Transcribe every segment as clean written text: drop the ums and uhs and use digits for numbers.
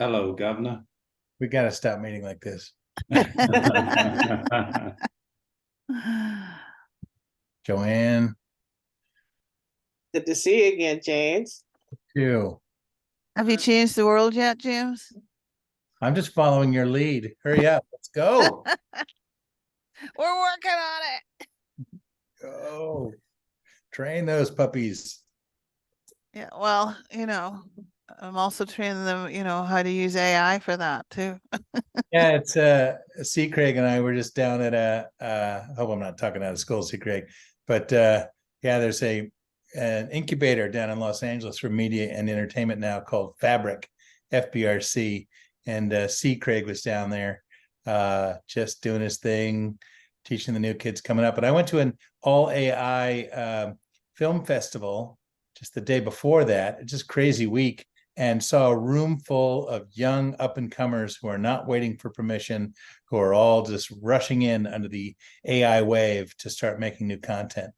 Hello, Governor. We got to stop meeting like this. Joanne, Good to see you again, James. too. Have you changed the world yet, James? I'm just following your lead. Hurry up. Let's go. We're working on it. Go. Train those puppies. Yeah, well, I'm also training them, how to use AI for that too. Yeah, it's C. Craig and I were just down at I hope I'm not talking out of school, C. Craig, but yeah, there's an incubator down in Los Angeles for media and entertainment now called Fabric, FBRC, and C. Craig was down there just doing his thing, teaching the new kids coming up. And I went to an all AI film festival just the day before that, just crazy week, and saw a room full of young up-and-comers who are not waiting for permission, who are all just rushing in under the AI wave to start making new content.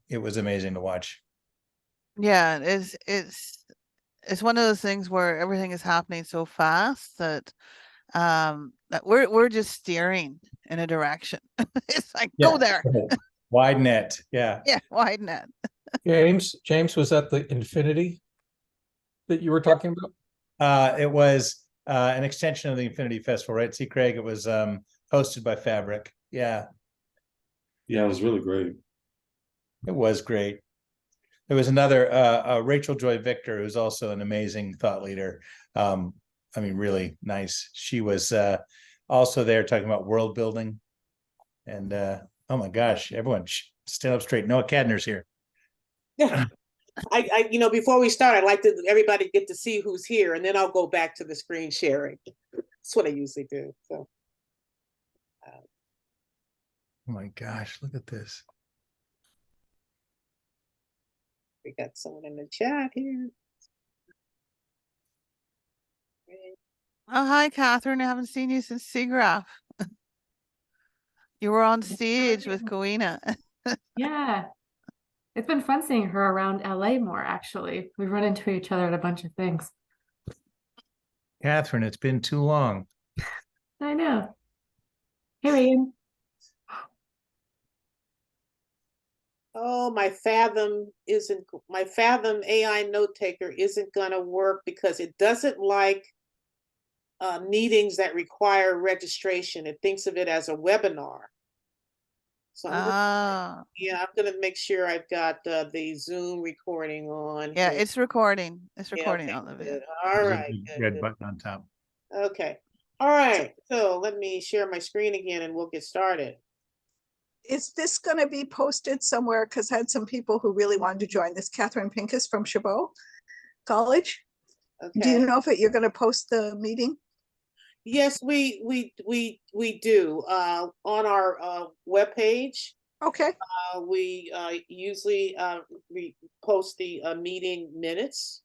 It was amazing to watch. Yeah, it's one of those things where everything is happening so fast that that we're just steering in a direction. It's like go there. Wide net. Yeah. Yeah, wide net. James, was that the Infinity that you were talking about? It was an extension of the Infinity Festival, right? See, Craig, it was hosted by Fabric. Yeah. Yeah, it was really great. It was great. There was another Rachel Joy Victor, who's also an amazing thought leader. I mean, really nice. She was also there talking about world building. And oh my gosh, everyone stand up straight. Noah Cadner's here. Yeah. Before we start, I'd like everybody get to see who's here, and then I'll go back to the screen sharing. That's what I usually do. So. Oh my gosh, look at this. We got someone in the chat here. Oh, hi, Catherine. I haven't seen you since SIGGRAPH. You were on stage with Coena. Yeah. It's been fun seeing her around LA more, actually. We've run into each other at a bunch of things. Catherine, it's been too long. I know. Hey, Regan. Oh, my Fathom AI note taker isn't gonna work because it doesn't like meetings that require registration. It thinks of it as a webinar. So I'm gonna make sure I've got the Zoom recording on. Yeah, here. it's recording. It's recording okay, on the video. All right. Red button on top. Okay. All right. So let me share my screen again and we'll get started. Is this going to be posted somewhere? Because I had some people who really wanted to join this. Catherine Pincus from Chabot College. Okay. Do you know if you're going to post the meeting? Yes, we do on our webpage. Okay. We usually we post the meeting minutes.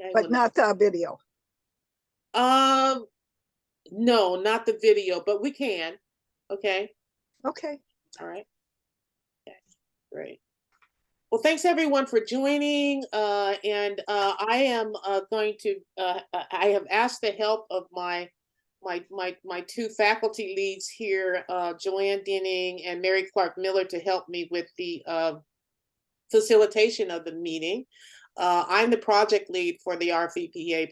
Okay, but not the video. No, not the video, but we can. Okay. Okay. All right. Okay. Great. Well, thanks everyone for joining. And I am going to. I have asked the help of my two faculty leads here, Joanne Denning and Mary Clark Miller, to help me with the facilitation of the meeting. I'm the project lead for the RVPA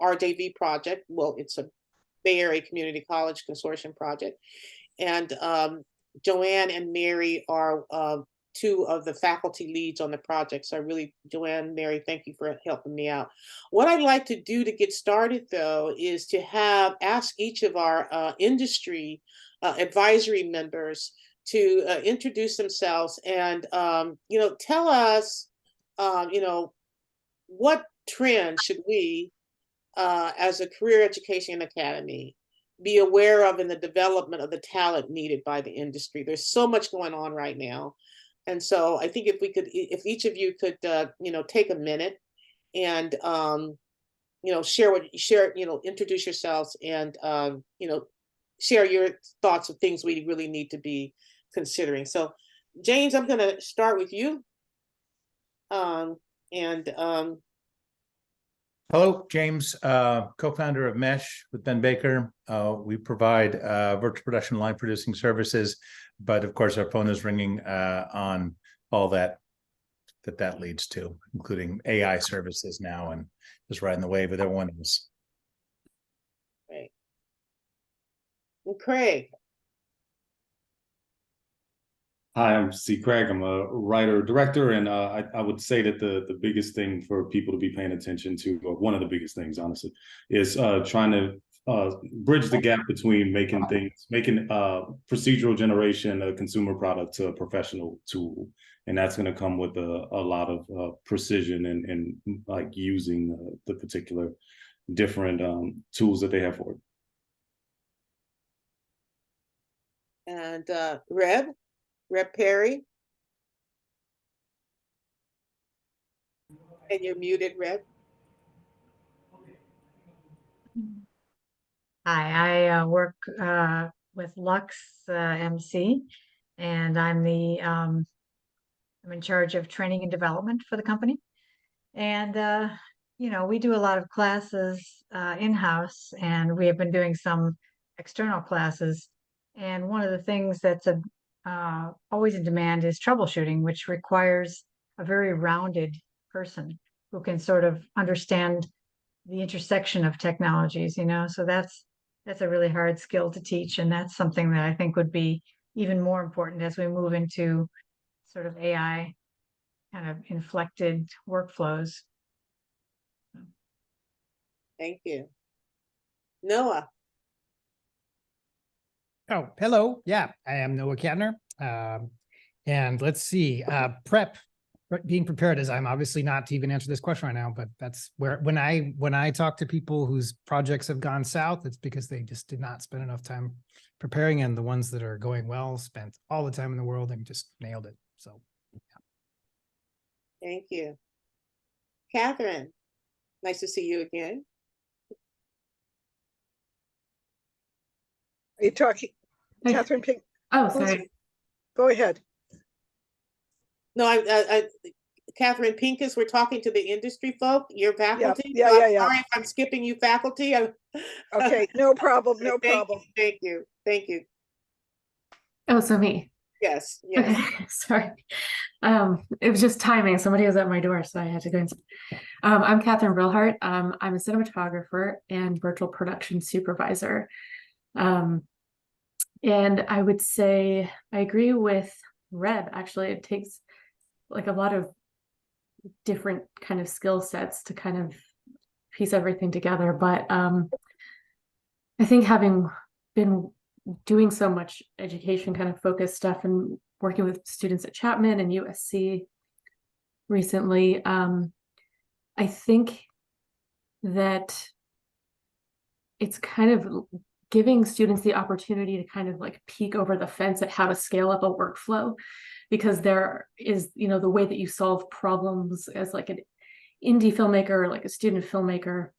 RJV project. Well, it's a Bay Area Community College Consortium project. And Joanne and Mary are two of the faculty leads on the project. So I really, Joanne, Mary, thank you for helping me out. What I'd like to do to get started, though, is to ask each of our industry advisory members to introduce themselves and, tell us, what trends should we, as a career education academy, be aware of in the development of the talent needed by the industry. There's so much going on right now. And so I think if each of you could, take a minute and, introduce yourselves and, share your thoughts of things we really need to be considering. So James, I'm going to start with you. Hello, James, co-founder of Mesh with Ben Baker. We provide virtual production line producing services, but of course our phone is ringing on all that leads to, including AI services now, and just riding the wave with everyone else. Right. And Craig, Hi, I'm C. Craig. I'm a writer director, and I would say that the biggest thing for people to be paying attention to, or one of the biggest things, honestly, is trying to bridge the gap between making procedural generation a consumer product to a professional tool, and that's going to come with a lot of precision and like using the particular different tools that they have for it. and Reb Perry. And you're muted, Reb. Hi, I work with Lux MC, and I'm in charge of training and development for the company. And we do a lot of classes in-house, and we have been doing some external classes. And one of the things that's always in demand is troubleshooting, which requires a very rounded person who can sort of understand the intersection of technologies, so that's a really hard skill to teach, and that's something that I think would be even more important as we move into sort of AI kind of inflected workflows. Thank you. Noah. Oh, hello. Yeah, I am Noah Katner. And let's see, being prepared, as I'm obviously not to even answer this question right now, but that's where when I talk to people whose projects have gone south, it's because they just did not spend enough time preparing, and the ones that are going well spent all the time in the world and just nailed it. So yeah. Thank you. Catherine, nice to see you again. Are you talking, Hi. Catherine Pink? Oh, sorry. Go ahead. No, Catherine Pincus, we're talking to the industry folk, your faculty. Yeah, So yeah, I'm yeah. sorry if I'm skipping you, faculty. Okay, no problem, no Thank problem. you, thank you, thank you. Oh, so me. Yes, Okay, yes. sorry. It was just timing. Somebody was at my door, so I had to go inside. I'm Catherine Brilhart. I'm a cinematographer and virtual production supervisor. And I would say I agree with Reb. Actually, it takes like a lot of different kind of skill sets to kind of piece everything together. But I think having been doing so much education kind of focused stuff and working with students at Chapman and USC recently, I think that it's kind of giving students the opportunity to kind of like peek over the fence at how to scale up a workflow, because there is, the way that you solve problems as like an indie filmmaker or like a student filmmaker,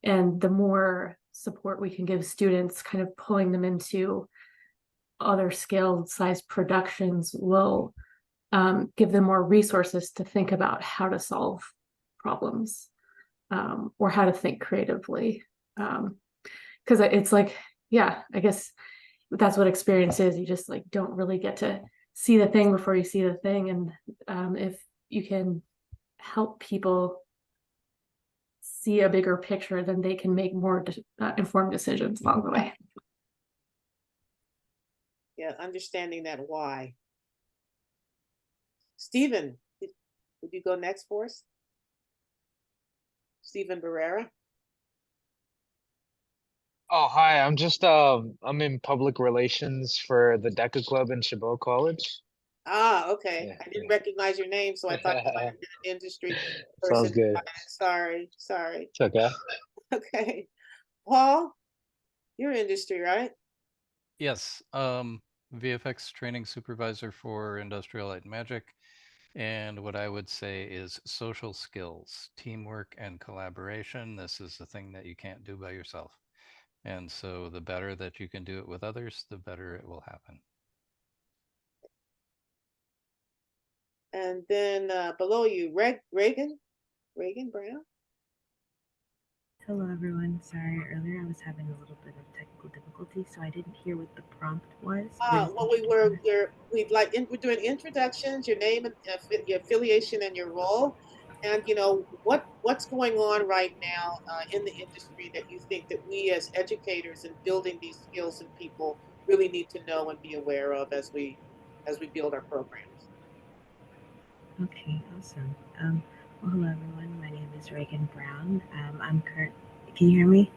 and the more support we can give students, kind of pulling them into other scaled sized productions, will give them more resources to think about how to solve problems, or how to think creatively. Because it's like, yeah, I guess that's what experience is. You just like don't really get to see the thing before you see the thing. And if you can help people see a bigger picture, then they can make more informed decisions along the way. Yeah, understanding that why. Stephen, would you go next for us? Stephen Barrera. Oh, hi. I'm in public relations for the DECA Club in Chabot College. Ah, okay. Yeah, I didn't yeah. recognize your name, so I thought you might have been an industry Sounds person. good. Sorry. It's okay. Okay. Paul, you're industry, right? Yes, VFX training supervisor for Industrial Light and Magic. And what I would say is social skills, teamwork, and collaboration. This is the thing that you can't do by yourself. And so the better that you can do it with others, the better it will happen. And then below you, Reagan Brown. Hello, everyone. Sorry, earlier I was having a little bit of technical difficulty, so I didn't hear what the prompt was. Well, we're doing introductions, your name and your affiliation and your role, and what's going on right now in the industry that you think that we as educators and building these skills in people really need to know and be aware of as we build our programs. Okay, awesome. Well, hello, everyone. My name is Reagan Brown. Can you hear me?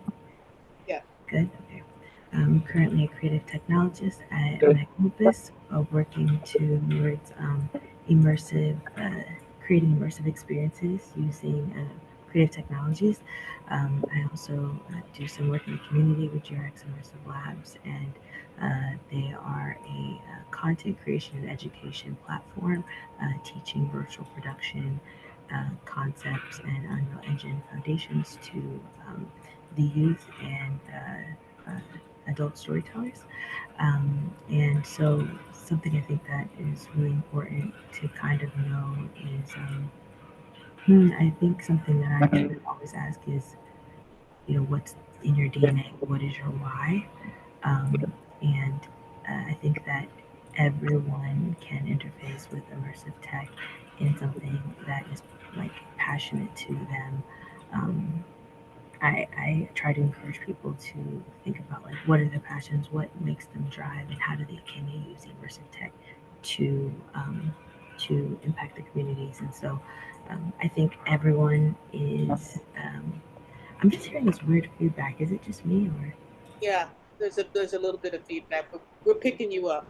Yeah. Good. Okay. I'm currently a creative technologist at Campus, working towards creating immersive experiences using creative technologies. I also do some work in the community with GRX Immersive Labs, and they are a content creation and education platform teaching virtual production concepts and Unreal Engine foundations to the youth and adult storytellers. And so, something I think that is really important to kind of know is I think something that I actually always ask is, what's in your DNA? What is your why? And I think that everyone can interface with immersive tech in something that is like passionate to them. Um, I try to encourage people to think about like what are their passions, what makes them drive, and how can they use immersive tech to impact the communities. And so I think everyone is. I'm just hearing this weird feedback. Is it just me or? Yeah, there's a little bit of feedback, but we're picking you up.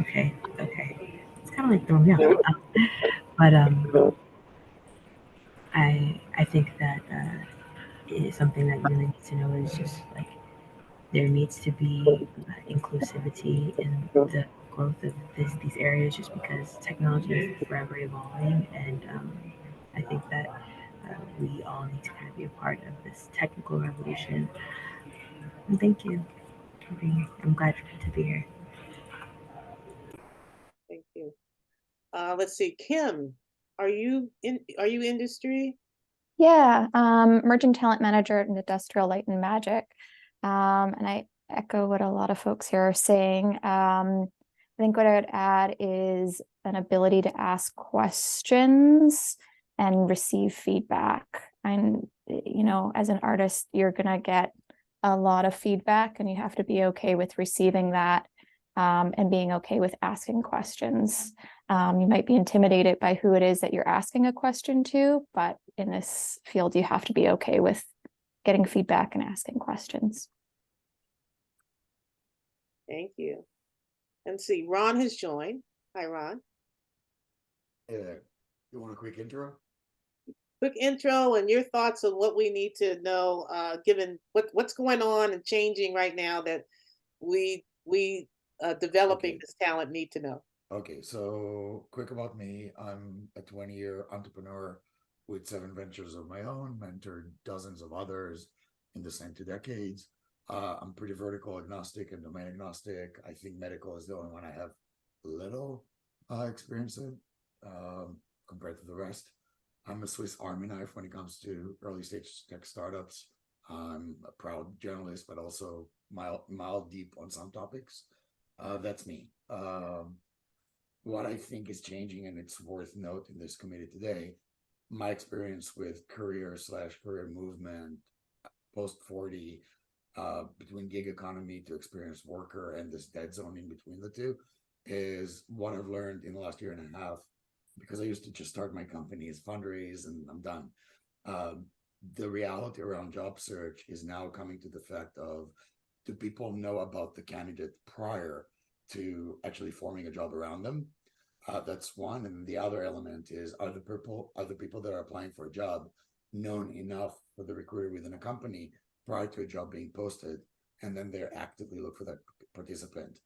Okay, okay. It's kind of like throwing me off. But I think that is something that you really need to know is just like there needs to be inclusivity in the growth of these areas just because technology is forever evolving, and I think that we all need to kind of be a part of this technical revolution. And thank you for being here. I'm glad to be here. Thank you. Let's see, Kim, are you industry? Yeah, merchant talent manager at Industrial Light and Magic. And I echo what a lot of folks here are saying. I think what I would add is an ability to ask questions and receive feedback. And, as an artist, you're going to get a lot of feedback and you have to be okay with receiving that and being okay with asking questions. You might be intimidated by who it is that you're asking a question to, but in this field, you have to be okay with getting feedback and asking questions. Thank you. And see, Ron has joined. Hi, Ron. Hey there. You want a quick intro? Quick intro and your thoughts on what we need to know, given what's going on and changing right now that we developing this talent need to know. Okay, so quick about me. I'm a 20-year entrepreneur with 7 ventures of my own, mentored dozens of others in the same 2 decades. I'm pretty vertical agnostic and domain agnostic. I think medical is the only one I have little experience in compared to the rest. I'm a Swiss Army knife when it comes to early stage tech startups. I'm a proud journalist, but also mild deep on some topics. That's me. What I think is changing, and it's worth note in this committee today, my experience with career movement post 40, between gig economy to experienced worker and this dead zone in between the two, is what I've learned in the last year and a half, because I used to just start my company as fundraise and I'm done. The reality around job search is now coming to the fact of, do people know about the candidate prior to actually forming a job around them? That's one. And the other element is, are the people that are applying for a job known enough for the recruiter within a company prior to a job being posted, and then they're actively look for that participant?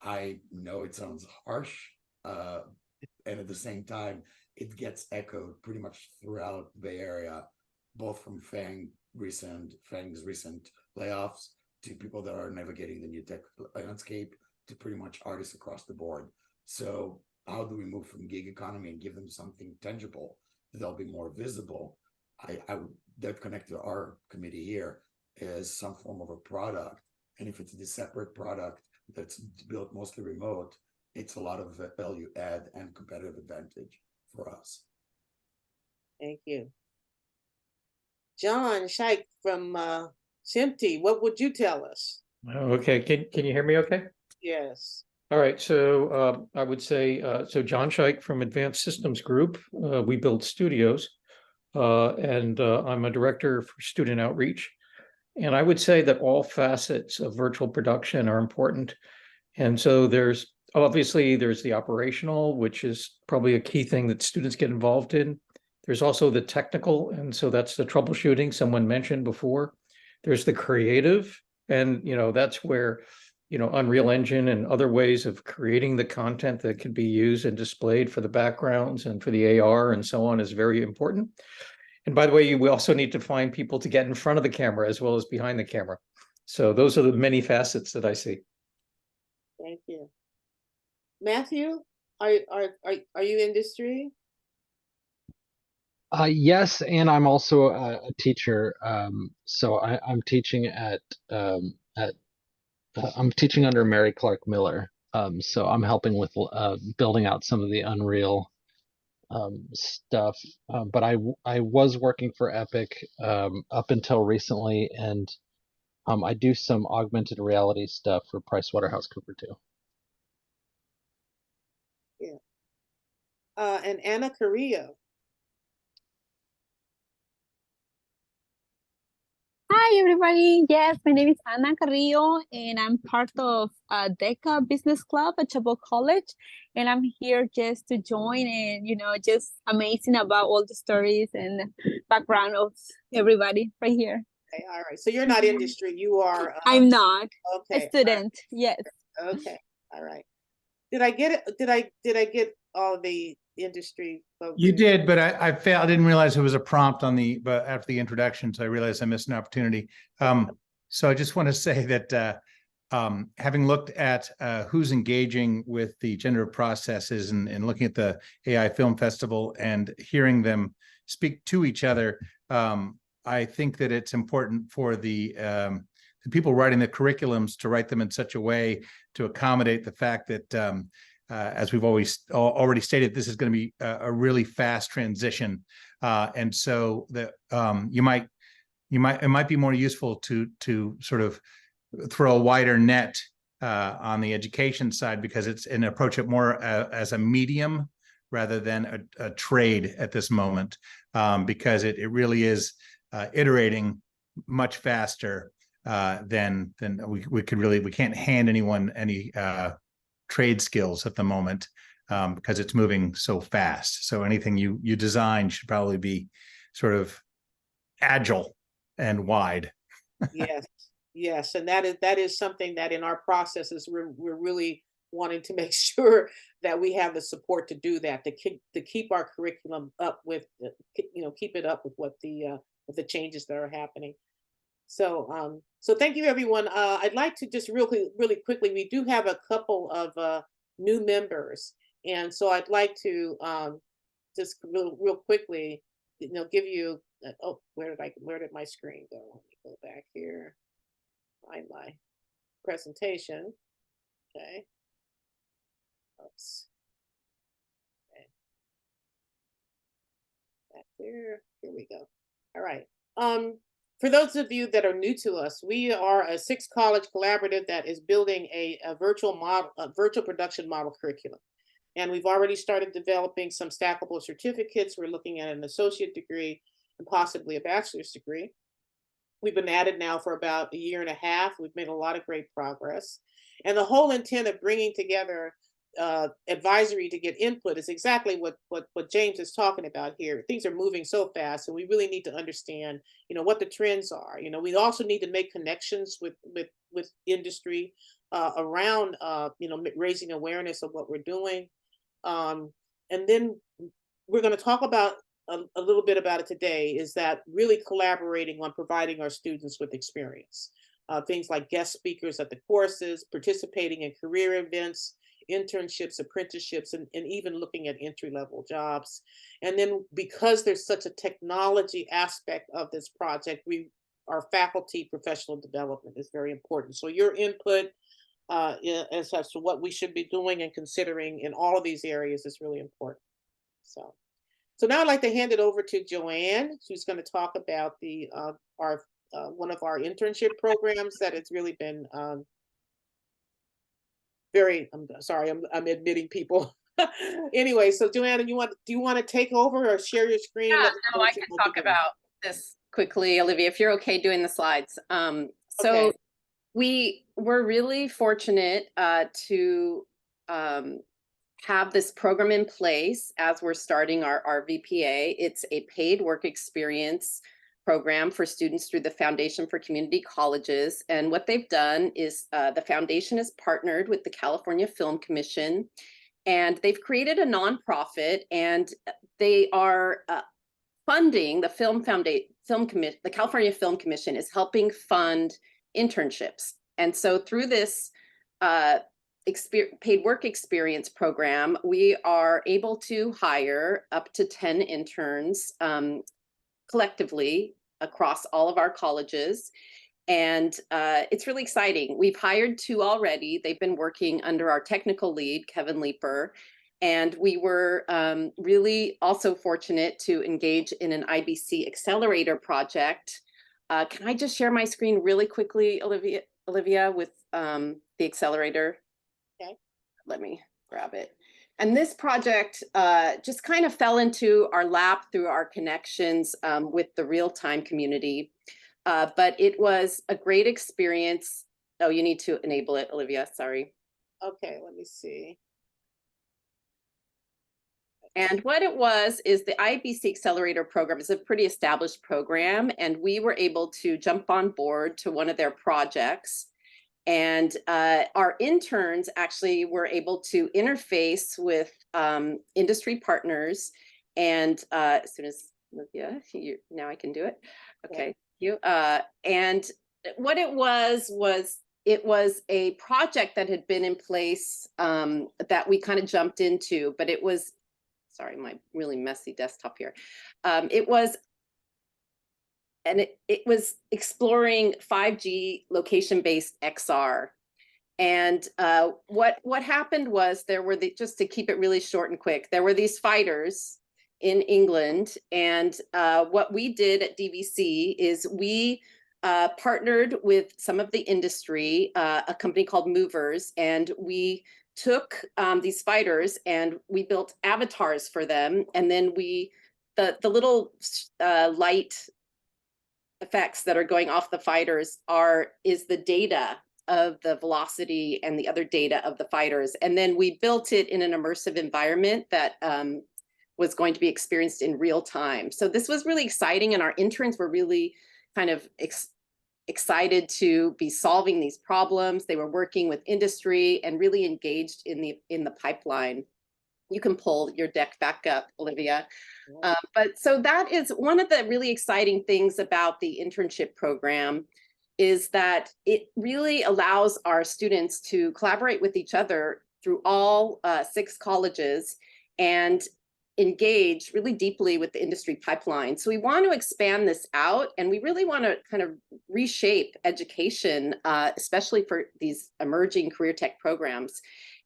I know it sounds harsh, and at the same time, it gets echoed pretty much throughout the Bay Area, both from FANG's recent layoffs to people that are navigating the new tech landscape to pretty much artists across the board. So how do we move from gig economy and give them something tangible that they'll be more visible that connected to our committee here is some form of a product. And if it's a separate product that's built mostly remote, it's a lot of value add and competitive advantage for us. Thank you. John Scheich from SMPTE, what would you tell us? Okay, can you hear me okay? Yes. All right, so I would say, so John Scheich from Advanced Systems Group, we build studios, and I'm a director for student outreach. And I would say that all facets of virtual production are important. And so there's the operational, which is probably a key thing that students get involved in. There's also the technical, and so that's the troubleshooting someone mentioned before. There's the creative, and that's where Unreal Engine and other ways of creating the content that can be used and displayed for the backgrounds and for the AR and so on is very important. And by the way, we also need to find people to get in front of the camera as well as behind the camera. So those are the many facets that I see. Thank you. Matthew, are you industry? Yes, and I'm also a teacher. So I'm teaching I'm teaching under Mary Clark Miller. So I'm helping with building out some of the Unreal stuff. But I was working for Epic up until recently, and I do some augmented reality stuff for PricewaterhouseCoopers too. Yeah. And Anna Carrillo. Hi, everybody. Yes, my name is Ana Carrillo, and I'm part of DECA Business Club at Chabot College. And I'm here just to join and, just amazing about all the stories and background of everybody right here. Okay, all right. So you're not industry. You are. I'm not. Okay. A student. Yes. Okay. All right. Did I get it? Did I get all the industry folks? You did, but I failed. I didn't realize there was a prompt but after the introduction, so I realized I missed an opportunity. So I just want to say that having looked at who's engaging with the generative processes and looking at the AI Film Festival and hearing them speak to each other, I think that it's important for the people writing the curriculums to write them in such a way to accommodate the fact that as we've already stated, this is going to be a really fast transition, and so that it might be more useful to sort of throw a wider net on the education side, because it's an approach it more as a medium rather than a trade at this moment, because it really is iterating much faster than we can't hand anyone any trade skills at the moment, because it's moving so fast. So anything you design should probably be sort of agile and wide. Yes, and that is something that in our processes we're really wanting to make sure that we have the support to do that, to keep our curriculum up with, keep it up with what the changes that are happening. So thank you, everyone. I'd like to just really quickly, we do have a couple of new members, and so I'd like to just real quickly, give you. Oh, where did my screen go? Let me go back here. Find my presentation. Okay. Oops. Okay. Back there. Here we go. All right. For those of you that are new to us, we are a 6-college collaborative that is building a virtual production model curriculum. And we've already started developing some stackable certificates. We're looking at an associate degree and possibly a bachelor's degree. We've been at it now for about 1.5 years. We've made a lot of great progress. And the whole intent of bringing together advisory to get input is exactly what James is talking about here. Things are moving so fast, and we really need to understand, what the trends are. We also need to make connections with industry around, raising awareness of what we're doing. And then we're going to talk about a little bit about it today, is that really collaborating on providing our students with experience. Things like guest speakers at the courses, participating in career events, internships, apprenticeships, and even looking at entry-level jobs. And then because there's such a technology aspect of this project, our faculty professional development is very important. So your input as to what we should be doing and considering in all of these areas is really important. So now I'd like to hand it over to Joanne, who's going to talk about our one of our internship programs that has really been very. I'm sorry, I'm admitting people. Anyway, so Joanna, do you want to take over or share your screen? Yeah, no, I can talk about this quickly, Olivia, if you're okay doing the slides. So we were really fortunate to have this program in place as we're starting our RVPA. It's a paid work experience program for students through the Foundation for Community Colleges. And what they've done is the foundation has partnered with the California Film Commission, and they've created a nonprofit, and they are funding the the California Film Commission is helping fund internships. And so through this paid work experience program, we are able to hire up to 10 interns collectively across all of our colleges. And it's really exciting. We've hired 2 already. They've been working under our technical lead, Kevin Leeper. And we were really also fortunate to engage in an IBC accelerator project. Can I just share my screen really quickly, Olivia, with the accelerator? Okay. Let me grab it. And this project just kind of fell into our lap through our connections with the real-time community. But it was a great experience. Oh, you need to enable it, Olivia, sorry. Okay, let me see. And what it was is the IBC Accelerator program is a pretty established program, and we were able to jump on board to one of their projects. And our interns actually were able to interface with industry partners. And as soon as, Olivia, now I can do it. Okay, thank you. And what it was it was a project that had been in place that we kind of jumped into, but it was, sorry, my really messy desktop here. It was exploring 5G location-based XR. And what happened was there were just to keep it really short and quick, there were these fighters in England. And what we did at DVC is we partnered with some of the industry, a company called Movers, and we took these fighters and we built avatars for them. And then the little light effects that are going off the fighters is the data of the velocity and the other data of the fighters. And then we built it in an immersive environment that was going to be experienced in real time. So this was really exciting, and our interns were really kind of excited to be solving these problems. They were working with industry and really engaged in the pipeline. You can pull your deck back up, Olivia. But so that is one of the really exciting things about the internship program, is that it really allows our students to collaborate with each other through all 6 colleges and engage really deeply with the industry pipeline. So we want to expand this out, and we really want to kind of reshape education, especially for these emerging career tech programs.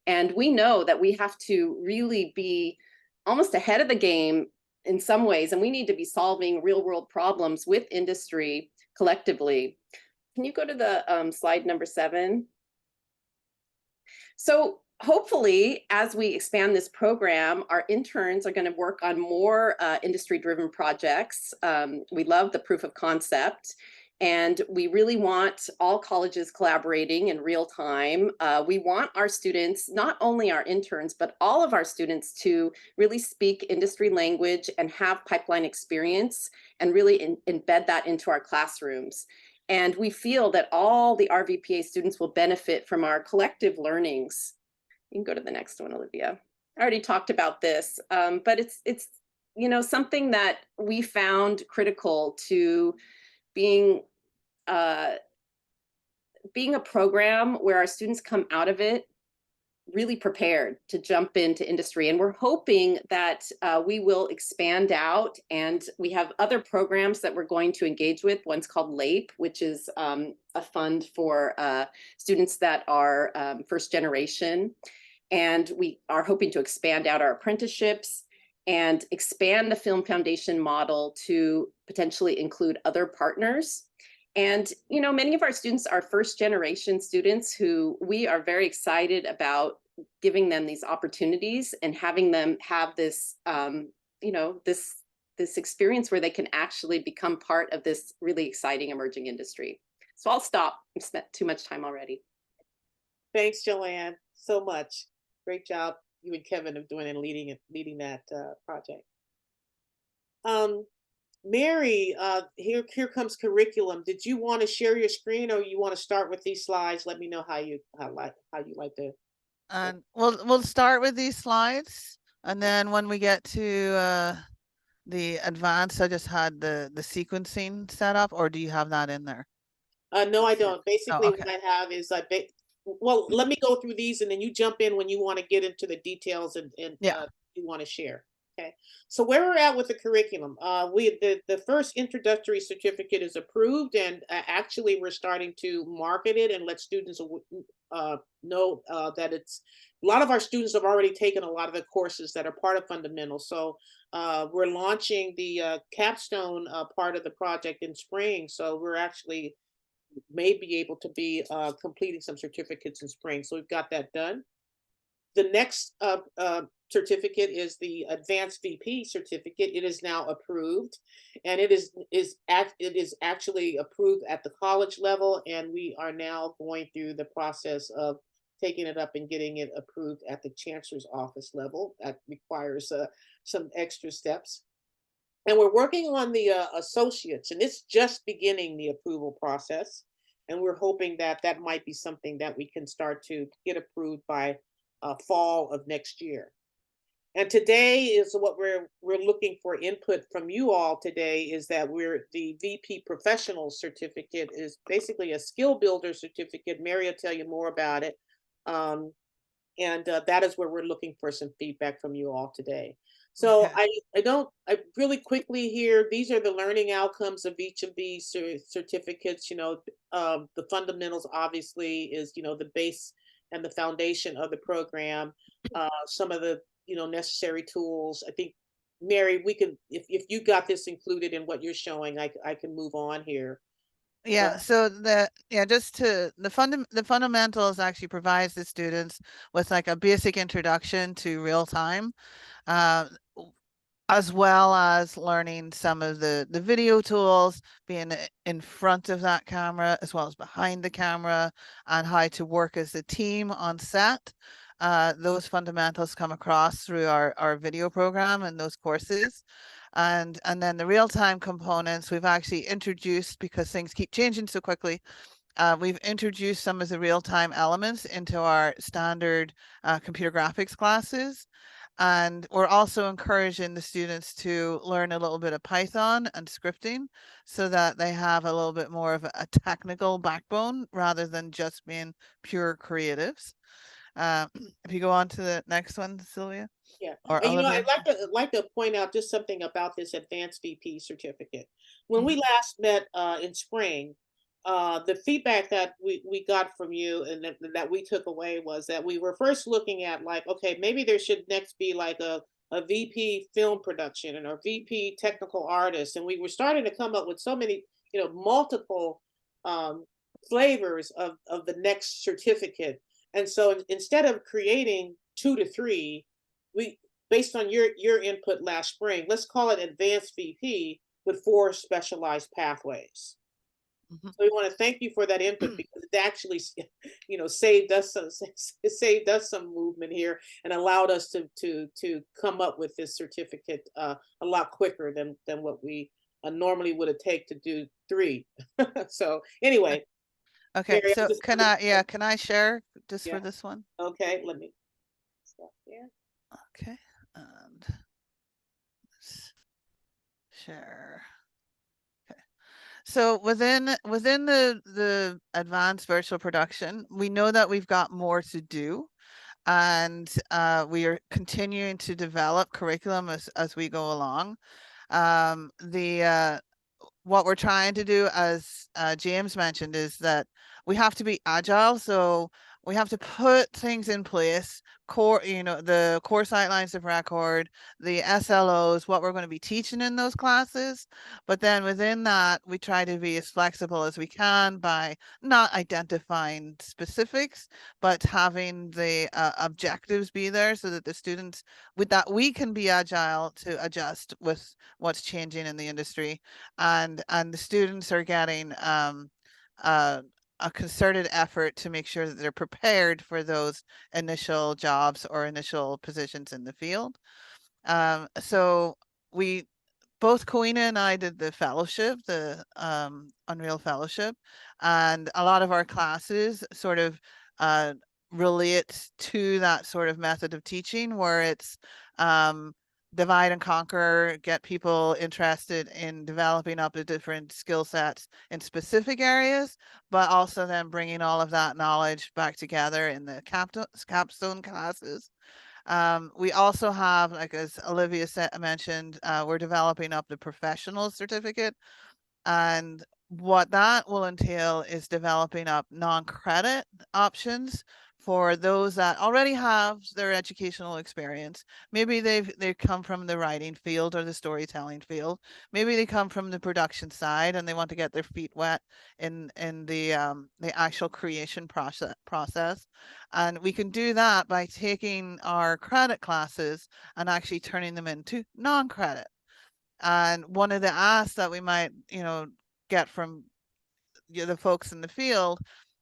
And we know that we have to really be almost ahead of the game in some ways, and we need to be solving real world problems with industry collectively. Can you go to the slide number 7? So hopefully, as we expand this program, our interns are going to work on more industry-driven projects. We love the proof of concept, and we really want all colleges collaborating in real time. We want our students, not only our interns, but all of our students, to really speak industry language and have pipeline experience and really embed that into our classrooms. And we feel that all the RVPA students will benefit from our collective learnings. You can go to the next one, Olivia. I already talked about this, but it's something that we found critical to being a program where our students come out of it really prepared to jump into industry. And we're hoping that we will expand out, and we have other programs that we're going to engage with. One's called LAPE, which is a fund for students that are first generation. And we are hoping to expand out our apprenticeships and expand the Film Foundation model to potentially include other partners. And, you know, many of our students are first generation students who we are very excited about giving them these opportunities and having them have this, you know, this experience where they can actually become part of this really exciting emerging industry. So I'll stop. I've spent too much time already. Thanks, Joanne, so much. Great job, you and Kevin, of doing and leading that project. Mary, here comes curriculum. Did you want to share your screen, or you want to start with these slides? Let me know how you like to. And we'll start with these slides, and then when we get to the advanced, I just had the sequencing set up, or do you have that in there? No, I don't. Basically, okay. what I have is well, let me go through these, and then you jump in when you want to get into the details and you want to share. Okay, so where we're at with the curriculum, the first introductory certificate is approved, and actually we're starting to market it and let students know that it's, a lot of our students have already taken a lot of the courses that are part of fundamentals. So we're launching the capstone part of the project in spring. So we're actually may be able to be completing some certificates in spring. So we've got that done. The next certificate is the advanced VP certificate. It is now approved, and it is actually approved at the college level, and we are now going through the process of taking it up and getting it approved at the chancellor's office level. That requires some extra steps. And we're working on the associates, and it's just beginning the approval process. And we're hoping that that might be something that we can start to get approved by fall of next year. And today is what we're looking for input from you all today, is that the VP professional certificate is basically a skill builder certificate. Mary will tell you more about it. And that is where we're looking for some feedback from you all today. So I really quickly here, these are the learning outcomes of each of these certificates. You know, the fundamentals obviously is, you know, the base and the foundation of the program. Some of the, you know, necessary tools. I think, Mary, we can, if you got this included in what you're showing, I can move on here. Yeah, so just to the fundamentals actually provides the students with like a basic introduction to real time, as well as learning some of the video tools, being in front of that camera as well as behind the camera, and how to work as a team on set. Those fundamentals come across through our video program and those courses. And then the real-time components we've actually introduced, because things keep changing so quickly. We've introduced some of the real-time elements into our standard computer graphics classes. And we're also encouraging the students to learn a little bit of Python and scripting, so that they have a little bit more of a technical backbone rather than just being pure creatives. If you go on to the next one, Sylvia. Yeah, or and you know, Olivia. I'd like to point out just something about this advanced VP certificate. When we Mhm. last met in spring, the feedback that we got from you and that we took away was that we were first looking at, like, okay, maybe there should next be like a VP film production and a VP technical artist, and we were starting to come up with so many, you know, multiple flavors of the next certificate. And so instead of creating 2 to 3, we, based on your input last spring, let's call it advanced VP with 4 specialized pathways. Mhm. So we want to thank you for that input, because it actually, you know, saved us some movement here and allowed us to come up with this certificate a lot quicker than what we normally would have taken to do 3. So anyway. Okay, Mary, so can I share just Yeah. for this one? Okay, let me stop there. Okay, and let's share. Okay, so within the advanced virtual production, we know that we've got more to do. and we are continuing to develop curriculum as we go along. What we're trying to do, as James mentioned, is that we have to be agile. So we have to put things in place, the course outlines of record, the SLOs, what we're going to be teaching in those classes. But then within that, we try to be as flexible as we can by not identifying specifics, but having the objectives be there so that the students, with that, we can be agile to adjust with what's changing in the industry. And the students are getting a concerted effort to make sure that they're prepared for those initial jobs or initial positions in the field. So both Koina and I did the fellowship, the Unreal Fellowship, and a lot of our classes sort of relate to that sort of method of teaching where it's divide and conquer, get people interested in developing up the different skill sets in specific areas, but also then bringing all of that knowledge back together in the capstone classes. We also have, like as Olivia mentioned, we're developing up the professional certificate, and what that will entail is developing up non-credit options for those that already have their educational experience. Maybe they come from the writing field or the storytelling field. Maybe they come from the production side and they want to get their feet wet in the actual creation process. And we can do that by taking our credit classes and actually turning them into non-credit. And one of the asks that we might, get from the folks in the field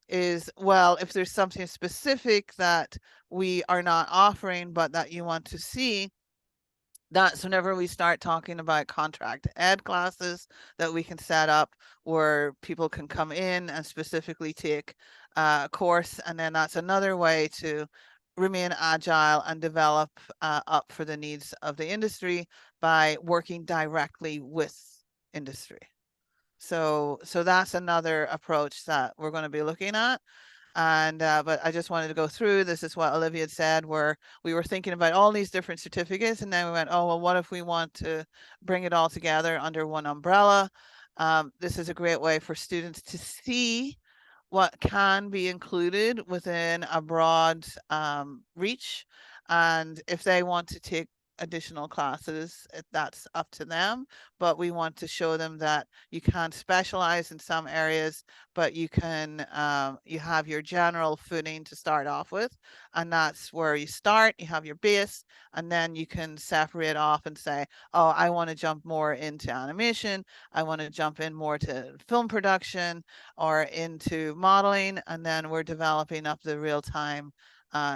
is, well, if there's something specific that we are not offering, but that you want to see, that's whenever we start talking about contract ed classes that we can set up where people can come in and specifically take a course. And then that's another way to remain agile and develop up for the needs of the industry by working directly with industry. So that's another approach that we're going to be looking at. And but I just wanted to go through, this is what Olivia had said, where we were thinking about all these different certificates, and then we went, oh, well, what if we want to bring it all together under one umbrella? This is a great way for students to see what can be included within a broad reach. And if they want to take additional classes, that's up to them, but we want to show them that you can specialize in some areas, but you can you have your general footing to start off with, and that's where you start. You have your base, and then you can separate off and say, oh, I want to jump more into animation, I want to jump in more to film production or into modeling, and then we're developing up the real-time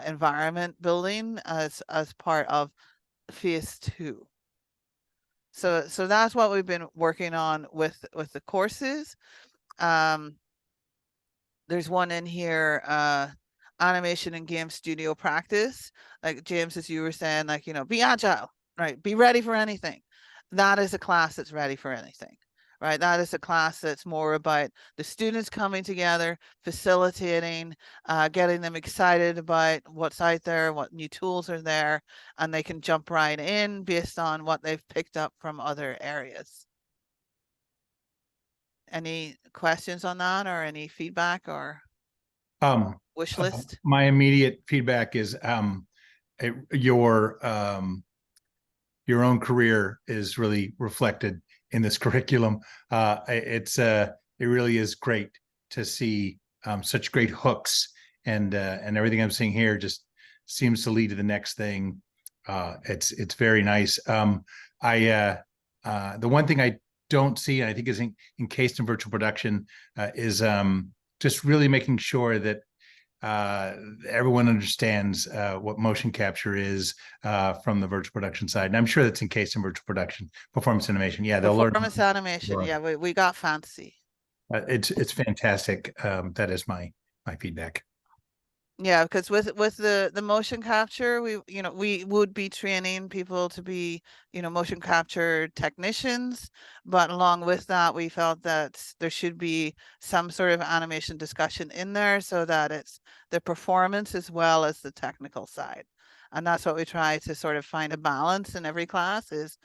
environment building as part of phase 2. So that's what we've been working on with the courses. There's one in here, animation and game studio practice. Like James, as you were saying, like, be agile, right? Be ready for anything. That is a class that's ready for anything, right? That is a class that's more about the students coming together, facilitating, getting them excited about what's out there, what new tools are there, and they can jump right in based on what they've picked up from other areas. Any questions on that, or any feedback or wish list? My immediate feedback is your own career is really reflected in this curriculum. It really is great to see such great hooks, and everything I'm seeing here just seems to lead to the next thing. It's very nice. The one thing I don't see, and I think is encased in virtual production, is just really making sure that everyone understands what motion capture is from the virtual production side. And I'm sure that's encased in virtual production, performance animation. Yeah, they'll learn. Performance animation, yeah, we got fancy. It's fantastic. That is my feedback. Yeah, because with the motion capture, we would be training people to be, motion capture technicians, but along with that, we felt that there should be some sort of animation discussion in there so that it's the performance as well as the technical side. And that's what we try to sort of find a balance in every class is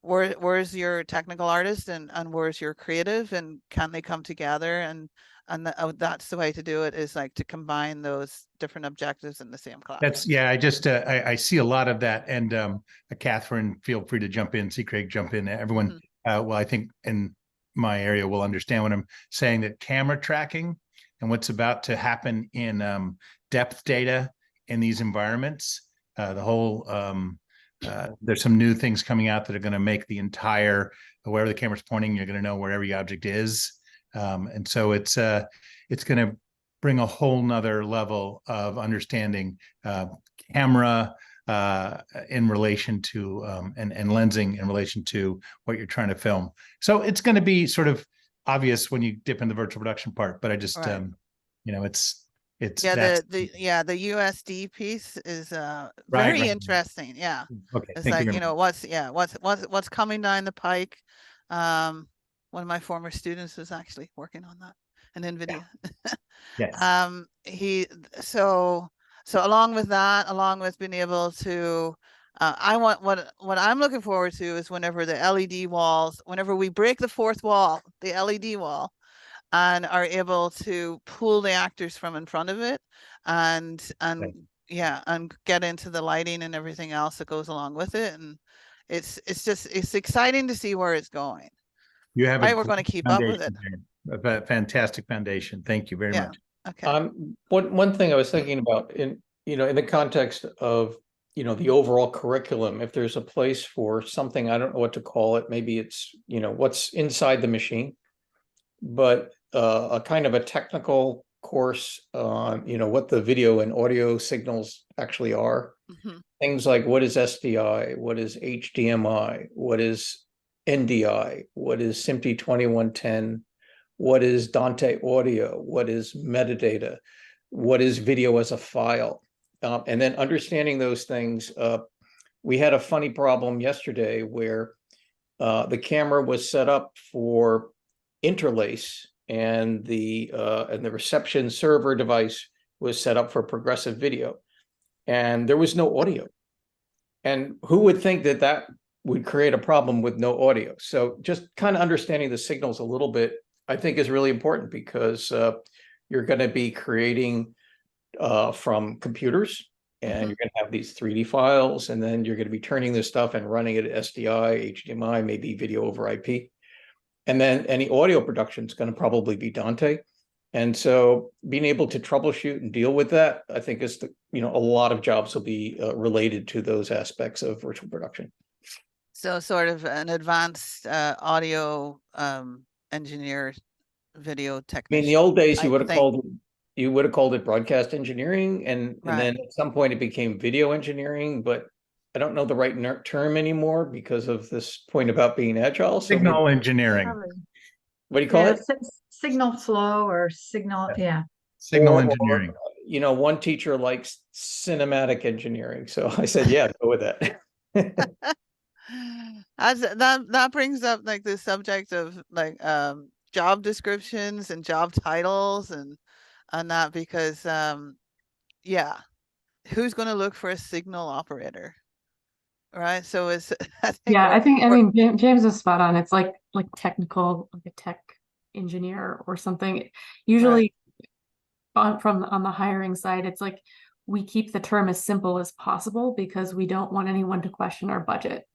where's your technical artist and where's your creative, and can they come together, and that's the way to do it, is like to combine those different objectives in the same class. That's I just I see a lot of that, and Catherine, feel free to jump in. See Craig, jump in. Everyone, well, I think in my area will understand what I'm saying. That camera tracking and what's about to happen in depth data in these environments. The whole there's some new things coming out that are going to make the entire wherever the camera's pointing, you're going to know where every object is, and so it's going to bring a whole nother level of understanding camera in relation to and lensing in relation to what you're trying to film. So it's going to be sort of obvious when you dip in the virtual production part, but I just right. It's the USD piece is very interesting. Yeah. Okay. It's like, what's coming down the pike. One of my former students was actually working on that in NVIDIA. Yes. So along with that, along with being able to I want what I'm looking forward to is whenever the LED walls, whenever we break the fourth wall, the LED wall, and are able to pull the actors from in front of it and get into the lighting and everything else that goes along with it. And it's exciting to see where it's going. You have we're going to keep up with it. A fantastic foundation. Thank you very much. Okay. One thing I was thinking about in the context of the overall curriculum, if there's a place for something, I don't know what to call it. Maybe it's what's inside the machine, but a kind of a technical course on what the video and audio signals actually are. Things like what is SDI, what is HDMI, what is NDI, what is SMPTE 2110, what is Dante audio, what is metadata, what is video as a file, and then understanding those things. We had a funny problem yesterday where the camera was set up for interlace, and the reception server device was set up for progressive video, and there was no audio. And who would think that would create a problem with no audio? So just kind of understanding the signals a little bit, I think, is really important, because you're going to be creating from computers, and you're going to have these 3D files, and then you're going to be turning this stuff and running it at SDI, HDMI, maybe video over IP. And then any audio production is going to probably be Dante. And so being able to troubleshoot and deal with that, I think is a lot of jobs will be related to those aspects of virtual production. So sort of an advanced audio engineer, video technician. In the old days, you would have called it broadcast engineering, and then at some point it became video engineering, but I don't know the right term anymore because of this point about being agile. Signal engineering. What do you call it? Signal flow or signal, Signal engineering. One teacher likes cinematic engineering, so I said, yeah, go with that. That brings up like the subject of like job descriptions and job titles and that, because who's going to look for a signal operator, right? So it's I mean James is spot on. It's like technical, like a tech engineer or something. Usually on the hiring side, it's like we keep the term as simple as possible because we don't want anyone to question our budget.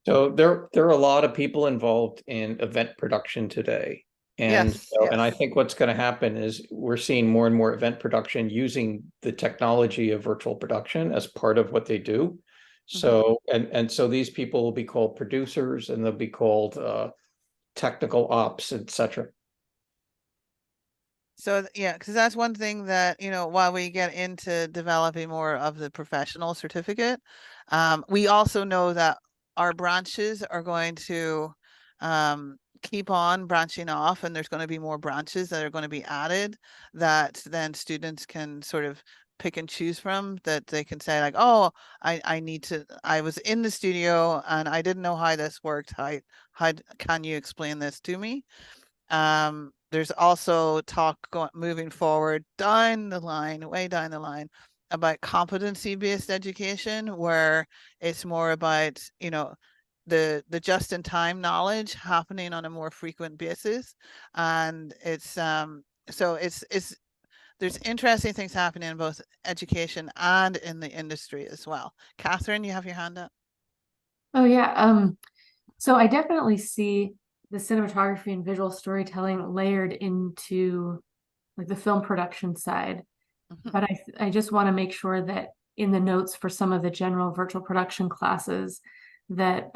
So there are a lot of people involved in event production today. And and I think what's going to happen is we're seeing more and more event production using the technology of virtual production as part of what they do. So and so these people will be called producers, and they'll be called technical ops, etc. So because that's one thing that, while we get into developing more of the professional certificate, we also know that our branches are going to keep on branching off, and there's going to be more branches that are going to be added that then students can sort of pick and choose from, that they can say like, oh, I was in the studio and I didn't know how this worked. How can you explain this to me? There's also talk moving forward down the line, way down the line, about competency-based education, where it's more about, you know, the just-in-time knowledge happening on a more frequent basis. And it's so it's there's interesting things happening in both education and in the industry as well. Catherine, you have your hand up. Oh yeah. So I definitely see the cinematography and visual storytelling layered into like the film production side. But I just want to make sure that in the notes for some of the general virtual production classes that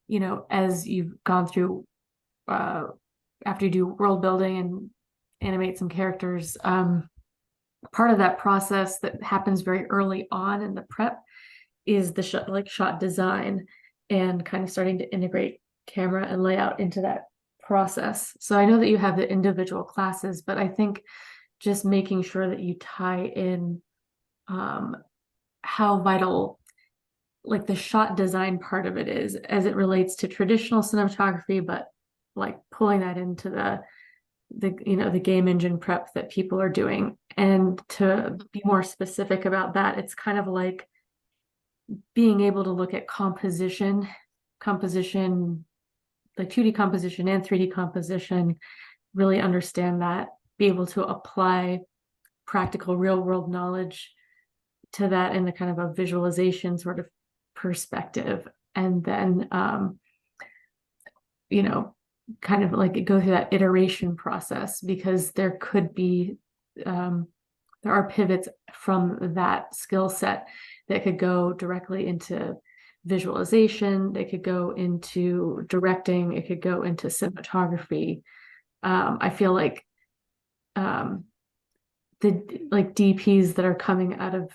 you know, as you've gone through after you do world building and animate some characters, part of that process that happens very early on in the prep is the shot design and kind of starting to integrate camera and layout into that process. So I know that you have the individual classes, but I think just making sure that you tie in how vital like the shot design part of it is as it relates to traditional cinematography, but like pulling that into the you know, the game engine prep that people are doing. And to be more specific about that, it's kind of like being able to look at composition, like 2D composition and 3D composition, really understand that, be able to apply practical real world knowledge to that in the kind of a visualization sort of perspective. And then, you know, kind of like go through that iteration process, because there could be, there are pivots from that skill set that could go directly into visualization, they could go into directing, it could go into cinematography. I feel like the like DPs that are coming out of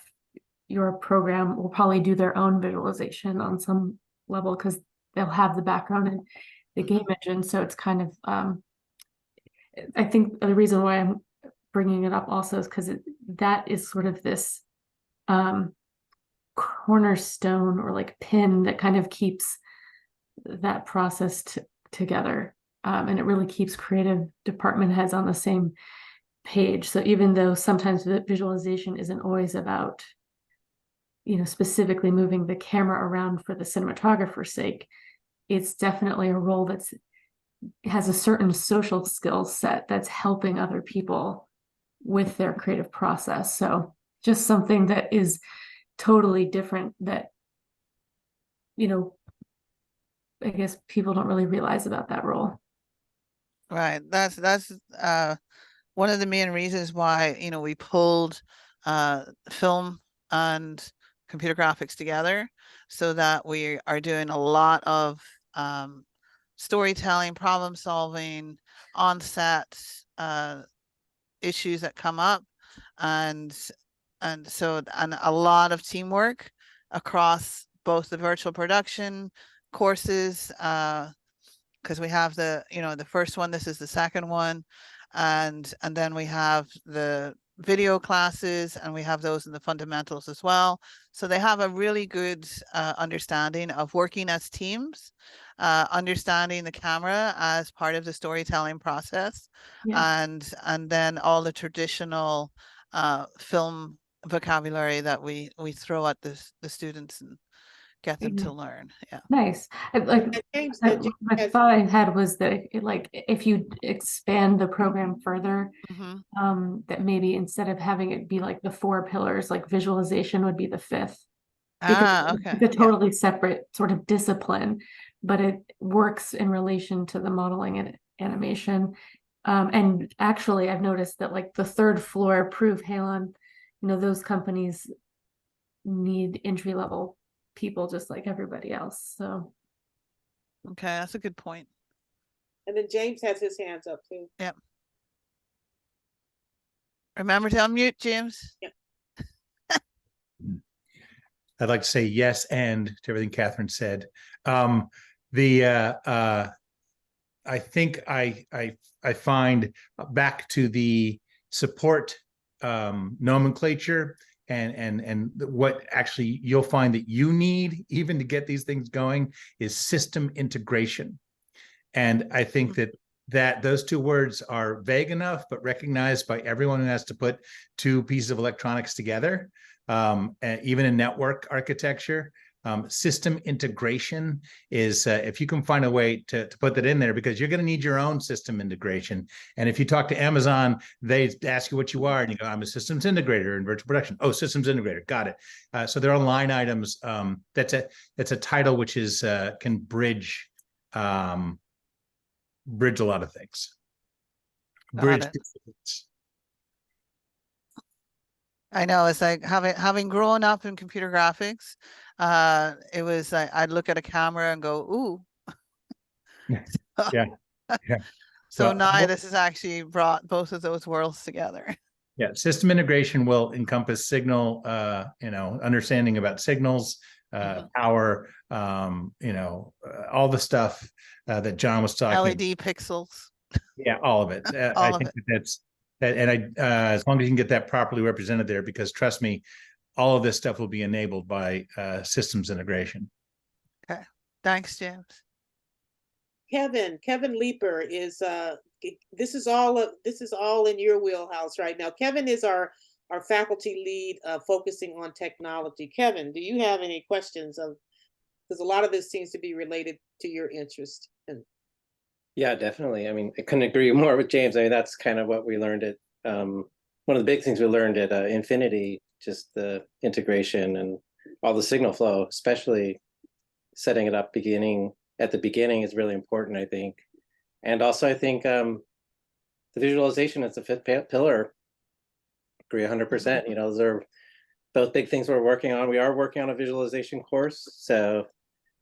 your program will probably do their own visualization on some level because they'll have the background in the game engine. So it's kind of, I think the reason why I'm bringing it up also is because that is sort of this cornerstone or like pin that kind of keeps that process together. And it really keeps creative department heads on the same page. So even though sometimes the visualization isn't always about, you know, specifically moving the camera around for the cinematographer's sake, it's definitely a role that's has a certain social skill set that's helping other people with their creative process. So just something that is totally different that, you know, I guess people don't really realize about that role. Right. That's one of the main reasons why, you know, we pulled film and computer graphics together, so that we are doing a lot of storytelling, problem solving, on-set issues that come up, and a lot of teamwork across both the virtual production courses, because we have the, you know, the first one, this is the second one, and then we have the video classes, and we have those in the fundamentals as well. So they have a really good understanding of working as teams, understanding the camera as part of the storytelling process, and then all the traditional film vocabulary that we throw at the students and get them to learn. Yeah. Nice. Like my thought I had was that like if you expand the program further, that maybe instead of having it be like the 4 pillars, like visualization would be the 5th. Because okay. It's a totally separate sort of discipline, but it works in relation to the modeling and animation. And actually I've noticed that like the 3rd floor Proof, Halon, you know, those companies need entry-level people just like everybody else. So okay, that's a good point. And then James has his hands up too. Yep. Remember to unmute, James. Yep. I'd like to say yes and to everything Catherine said. I think I find back to the support nomenclature and what actually you'll find that you need even to get these things going is system integration. And I think that those two words are vague enough, but recognized by everyone who has to put two pieces of electronics together, even in network architecture. System integration is if you can find a way to put that in there, because you're going to need your own system integration. And if you talk to Amazon, they ask you what you are, and you go, "I'm a systems integrator in virtual production." Oh, systems integrator, got it. So there are line items. That's a title which is can bridge a lot of things. Bridge. I know, it's like having grown up in computer graphics, it was like I'd look at a camera and go, "Ooh." Yeah. Yeah. So now this has actually brought both of those worlds together. Yeah, system integration will encompass signal, understanding about signals, power, all the stuff that John was talking. LED pixels. Yeah, all of it. I think that's that, and as long as you can get that properly represented there, because trust me, all of this stuff will be enabled by systems integration. Okay, thanks, James. Kevin Leeper is this is all in your wheelhouse right now. Kevin is our faculty lead focusing on technology. Kevin, do you have any questions because a lot of this seems to be related to your interest? Yeah, definitely. I mean, I couldn't agree more with James. I mean, that's kind of what we learned at one of the big things we learned at Infinity, just the integration and all the signal flow, especially setting it up at the beginning is really important, I think. And also, I think the visualization is the fifth pillar. Agree 100%. You know, those are both big things we're working on. We are working on a visualization course, so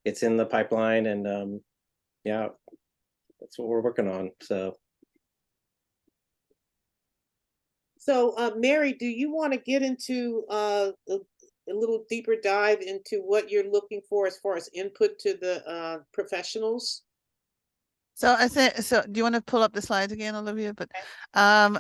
it's in the pipeline, and yeah, that's what we're working on. So Mary, do you want to get into a little deeper dive into what you're looking for as far as input to the professionals? So I think, so do you want to pull up the slides again, Olivia? But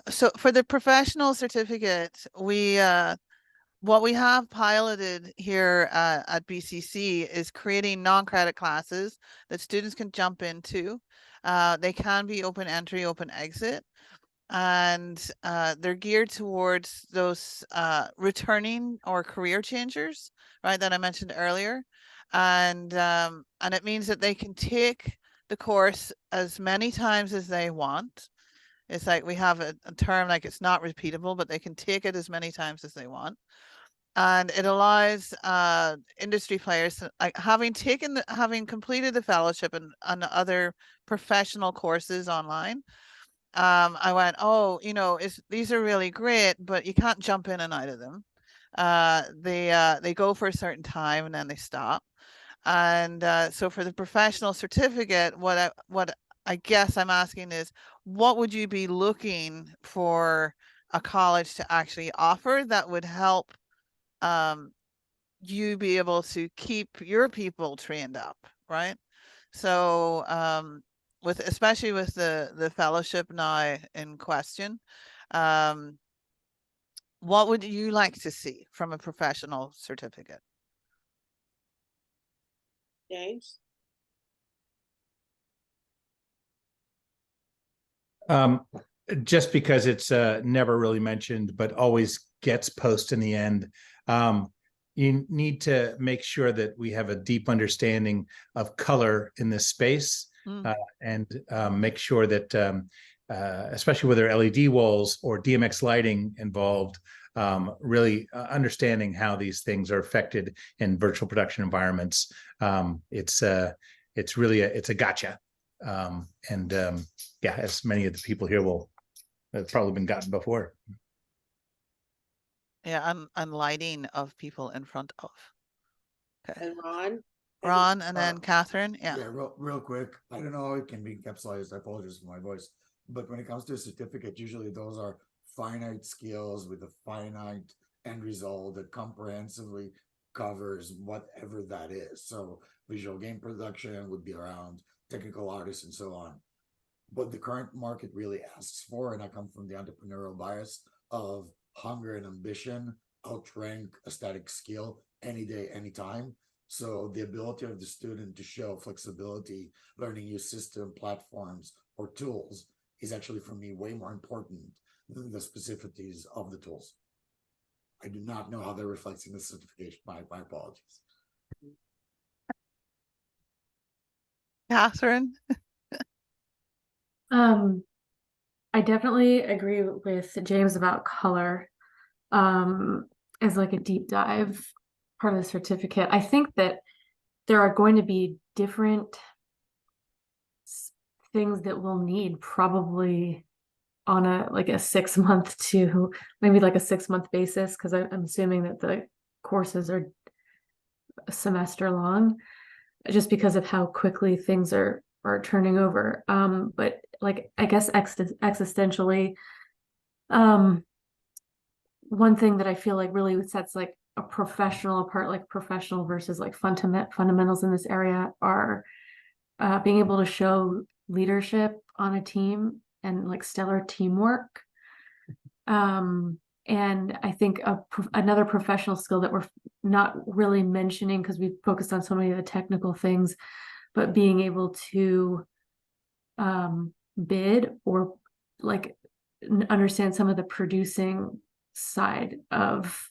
so for the professional certificate, what we have piloted here at BCC is creating non-credit classes that students can jump into. They can be open entry, open exit, and they're geared towards those returning or career changers, right, that I mentioned earlier. And it means that they can take the course as many times as they want. It's like we have a term like it's not repeatable, but they can take it as many times as they want. And it allows industry players, like having completed the fellowship and other professional courses online, I went, oh, these are really great, but you can't jump in and out of them. They go for a certain time and then they stop. And so for the professional certificate, what I guess I'm asking is, what would you be looking for a college to actually offer that would help you be able to keep your people trained up, right? So especially with the fellowship now in question, what would you like to see from a professional certificate? James? Just because it's never really mentioned, but always gets post in the end. You need to make sure that we have a deep understanding of color in this space, and make sure that, especially with their LED walls or DMX lighting involved, really understanding how these things are affected in virtual production environments. It's really a gotcha. Yeah, as many of the people here will have probably been gotten before. Yeah, and lighting of people in front of. Okay. And Ron? Ron, and then Catherine. Yeah. Yeah, real quick. I don't know how it can be capsulized. I apologize for my voice. But when it comes to a certificate, usually those are finite skills with a finite end result that comprehensively covers whatever that is. So visual game production would be around technical artists and so on. what the current market really asks for, and I come from the entrepreneurial bias of hunger and ambition outrank a static skill any day, anytime. So the ability of the student to show flexibility, learning new system, platforms, or tools is actually for me way more important than the specificities of the tools. I do not know how that reflects in the certification. My apologies. Catherine? I definitely agree with James about color as like a deep dive part of the certificate. I think that there are going to be different things that we'll need probably on a 6 month to maybe like a 6 month basis, because I'm assuming that the courses are a semester long, just because of how quickly things are turning over. But like, I guess existentially, one thing that I feel like really sets like a professional apart, like professional versus like fundamentals in this area, are being able to show leadership on a team and like stellar teamwork. And I think another professional skill that we're not really mentioning because we focused on so many of the technical things, but being able to bid or like understand some of the producing side of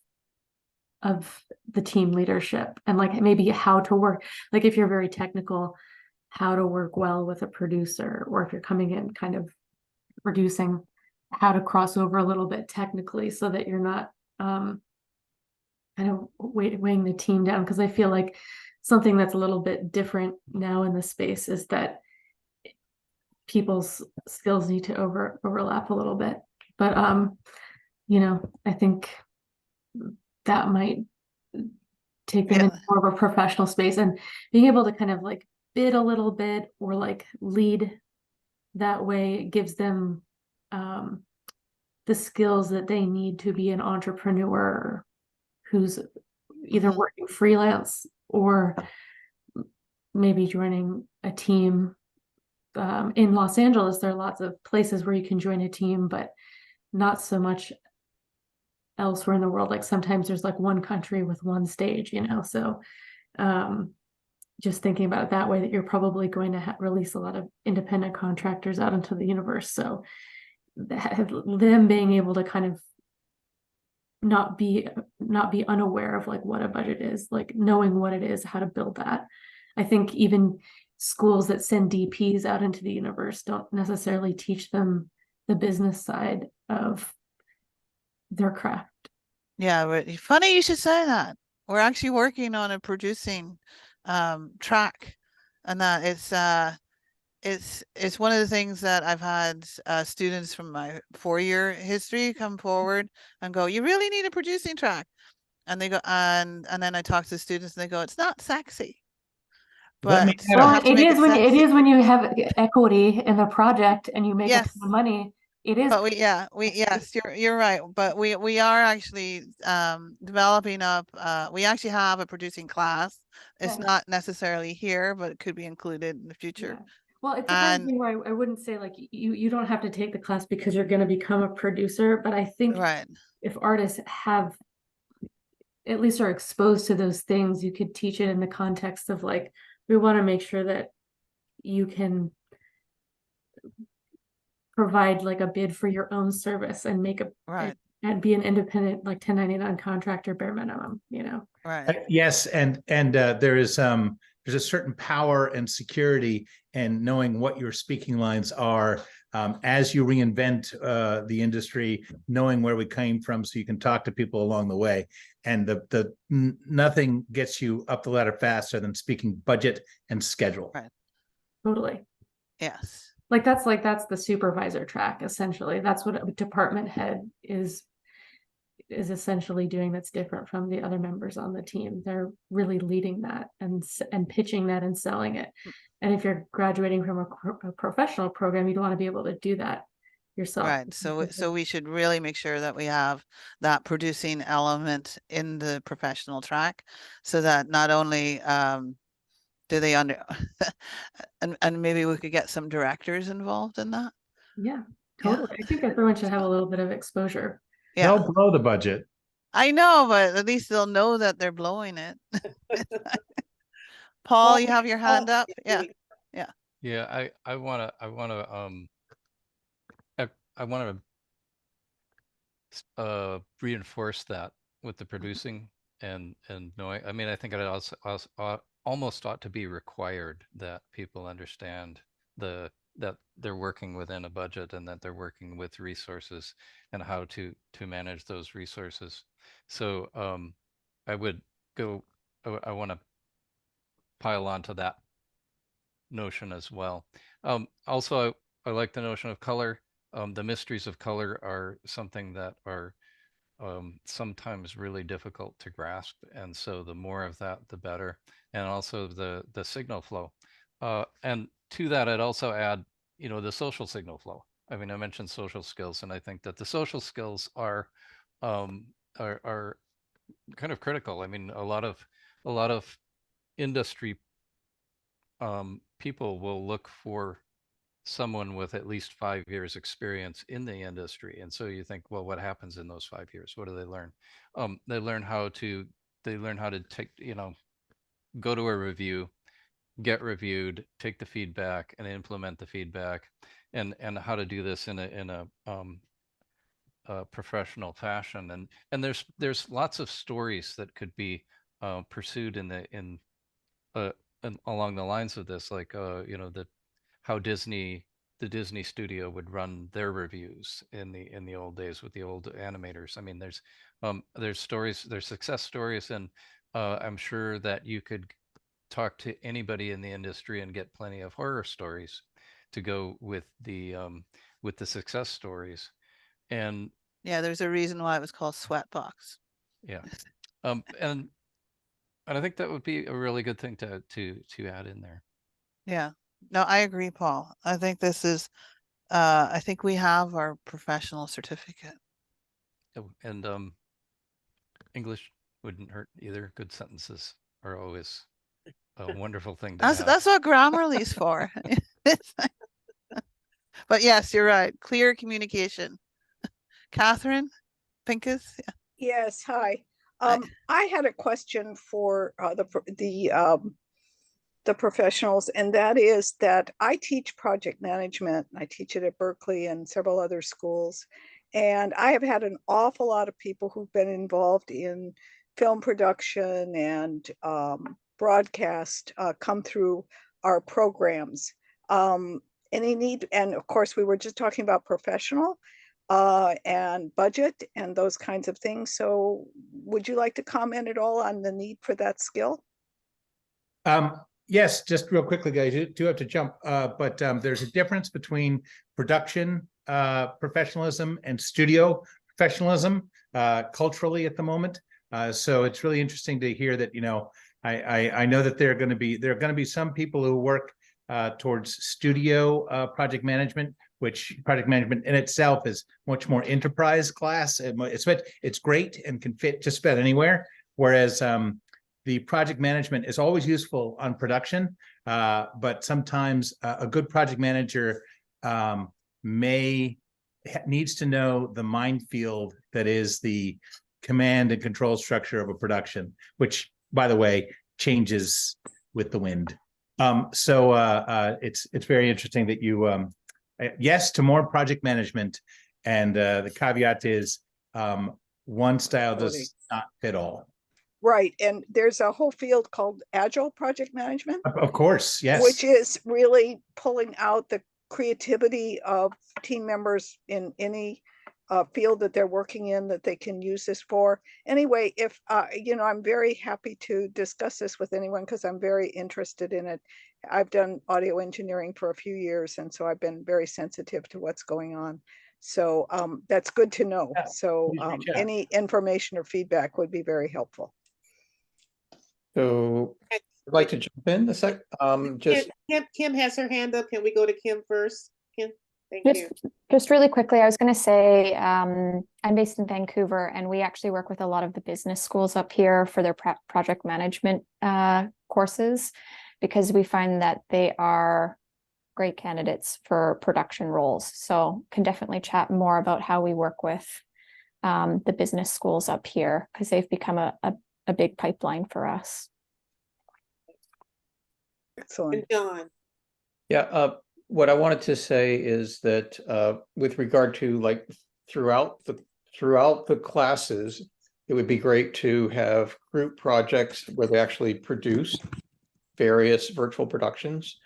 the team leadership, and like maybe how to work, like if you're very technical, how to work well with a producer, or if you're coming in kind of producing, how to cross over a little bit technically so that you're not kind of weighing the team down. Because I feel like something that's a little bit different now in the space is that people's skills need to overlap a little bit. But I think that might take them into more of a professional space, and being able to kind of like bid a little bit or like lead that way gives them the skills that they need to be an entrepreneur who's either working freelance or maybe joining a team. In Los Angeles, there are lots of places where you can join a team, but not so much elsewhere in the world. Like sometimes there's like one country with one stage, so just thinking about it that way, that you're probably going to release a lot of independent contractors out into the universe. So them being able to kind of not be unaware of like what a budget is, like knowing what it is, how to build that. I think even schools that send DPs out into the universe don't necessarily teach them the business side of their craft. Yeah, but funny you should say that. We're actually working on a producing track, and that it's one of the things that I've had students from my 4-year history come forward and go, you really need a producing track. And they go, and then I talk to the students and they go, it's not sexy. But it is when you have equity in the project and you make a ton of money. It is. But yes, you're right. But we are actually developing up. We actually have a producing class. It's not necessarily here, but it could be included in the future. Yeah. Well, it's the kind of thing where I wouldn't say like you don't have to take the class because you're going to become a producer. But I think if artists have at least are exposed to those things, you could teach it in the context of like, we want to make sure that you can provide like a bid for your own service and make and be an independent like 1099 contractor bare minimum, Yes, and there's a certain power and security in knowing what your speaking lines are as you reinvent the industry, knowing where we came from, so you can talk to people along the way. And nothing gets you up the ladder faster than speaking budget and schedule. Right. Totally. Yes. Like that's the supervisor track, essentially. That's what a department head is essentially doing, that's different from the other members on the team. They're really leading that and pitching that and selling it. And if you're graduating from a professional program, you'd want to be able to do that yourself. Right. So we should really make sure that we have that producing element in the professional track, so that not only do they under and maybe we could get some directors involved in that. Yeah, totally. I think everyone should have a little bit of exposure. Yeah, They'll blow the budget. I know, but at least they'll know that they're blowing it. Paul, you have your hand up. Yeah. Yeah, I want to reinforce that with the producing and knowing. I mean, I think it also almost ought to be required that people understand that they're working within a budget and that they're working with resources and how to manage those resources. So I would go. I want to pile on to that notion as well. Also, I like the notion of color. The mysteries of color are something that are sometimes really difficult to grasp, and so the more of that, the better. And also the signal flow. And to that, I'd also add, the social signal flow. I mean, I mentioned social skills, and I think that the social skills are kind of critical. I mean, a lot of industry people will look for someone with at least 5 years experience in the industry. And so you think, well, what happens in those 5 years? What do they learn? They learn how to take, go to a review, get reviewed, take the feedback and implement the feedback, and how to do this in a professional fashion. And there's lots of stories that could be pursued in along the lines of this, like how the Disney studio would run their reviews in the old days with the old animators. I mean, there's stories, there's success stories, and I'm sure that you could talk to anybody in the industry and get plenty of horror stories to go with the success stories. And yeah, there's a reason why it was called Sweatbox. Yeah. And I think that would be a really good thing to add in there. Yeah. No, I agree, Paul. I think this is I think we have our professional certificate. Oh, and English wouldn't hurt either. Good sentences are always a wonderful thing to have. That's what Grammarly's for. But yes, you're right. Clear communication. Catherine Pincus. Yeah. Yes, hi. I had a question for the professionals, and that is that I teach project management. I teach it at Berkeley and several other schools. And I have had an awful lot of people who've been involved in film production and broadcast come through our programs. And of course, we were just talking about professional and budget and those kinds of things. So would you like to comment at all on the need for that skill? Yes, just real quickly, guys, you do have to jump, but there's a difference between production professionalism and studio professionalism culturally at the moment. So it's really interesting to hear that, I know that there are going to be some people who work towards studio project management, which project management in itself is much more enterprise class. It's great and can fit just about anywhere. Whereas the project management is always useful on production, but sometimes a good project manager needs to know the minefield that is the command and control structure of a production, which, by the way, changes with the wind. So it's very interesting that you yes to more project management, and the caveat is one style does not fit all. Right. And there's a whole field called Agile project management. Of course, yes. Which is really pulling out the creativity of team members in any field that they're working in that they can use this for. Anyway, if, I'm very happy to discuss this with anyone because I'm very interested in it. I've done audio engineering for a few years, and so I've been very sensitive to what's going on. So that's good to know. Yeah, so any information or feedback would be very helpful. So I'd like to jump in a sec. Kim has her hand up. Can we go to Kim first? Kim, thank you. Just really quickly, I was going to say I'm based in Vancouver, and we actually work with a lot of the business schools up here for their project management courses. because we find that they are great candidates for production roles. So can definitely chat more about how we work with the business schools up here, because they've become a big pipeline for us. Excellent. And John. Yeah, what I wanted to say is that with regard to like throughout the classes, it would be great to have group projects where they actually produce various virtual productions,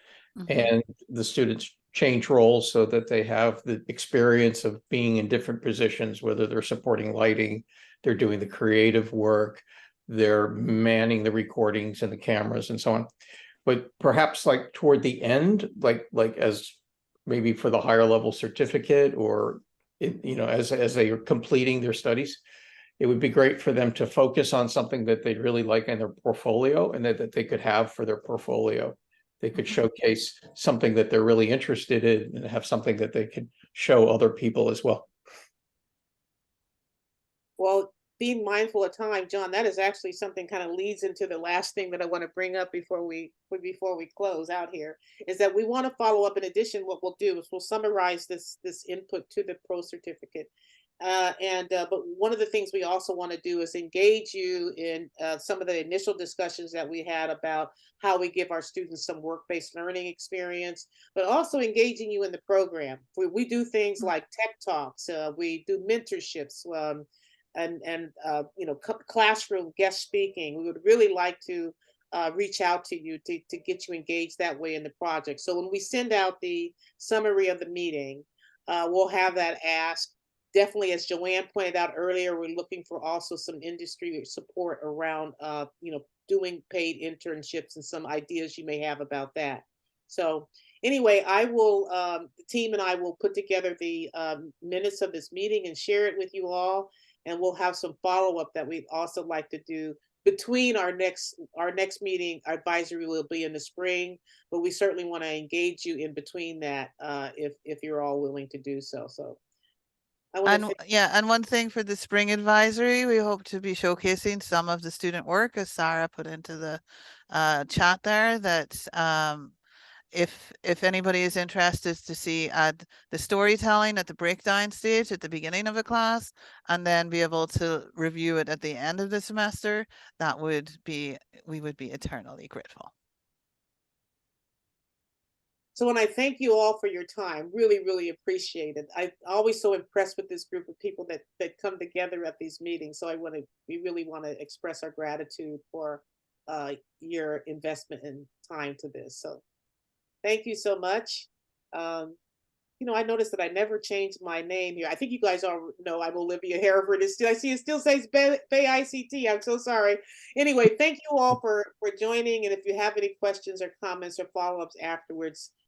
and the students change roles so that they have the experience of being in different positions, whether they're supporting lighting, they're doing the creative work, they're manning the recordings and the cameras and so on. But perhaps like toward the end, like as maybe for the higher level certificate, or as they are completing their studies, it would be great for them to focus on something that they'd really like in their portfolio, and that they could have for their portfolio. They could showcase something that they're really interested in and have something that they could show other people as well. Well, being mindful of time, John, that is actually something kind of leads into the last thing that I want to bring up before we close out here, is that we want to follow up. In addition, what we'll do is we'll summarize this input to the pro certificate. But one of the things we also want to do is engage you in some of the initial discussions that we had about how we give our students some work-based learning experience, but also engaging you in the program. We do things like tech talks, we do mentorships, classroom guest speaking. We would really like to reach out to you to get you engaged that way in the project. So when we send out the summary of the meeting, we'll have that ask. Definitely, as Joanne pointed out earlier, we're looking for also some industry support around, doing paid internships and some ideas you may have about that. So anyway, the team and I will put together the minutes of this meeting and share it with you all. And we'll have some follow-up that we'd also like to do between our next meeting. Our advisory will be in the spring, but we certainly want to engage you in between that if you're all willing to do so. So. And one thing for the spring advisory, we hope to be showcasing some of the student work, as Sarah put into the chat there, that if anybody is interested to see the storytelling at the breakdown stage at the beginning of a class, and then be able to review it at the end of the semester, we would be eternally grateful. So when I thank you all for your time, really, really appreciate it. I'm always so impressed with this group of people that come together at these meetings. So we really want to express our gratitude for your investment and time to this. So thank you so much. I noticed that I never changed my name here. I think you guys all know I'm Olivia Hereford. I see it still says Bay ICT. I'm so sorry. Anyway, thank you all for joining. And if you have any questions or comments or follow-ups afterwards,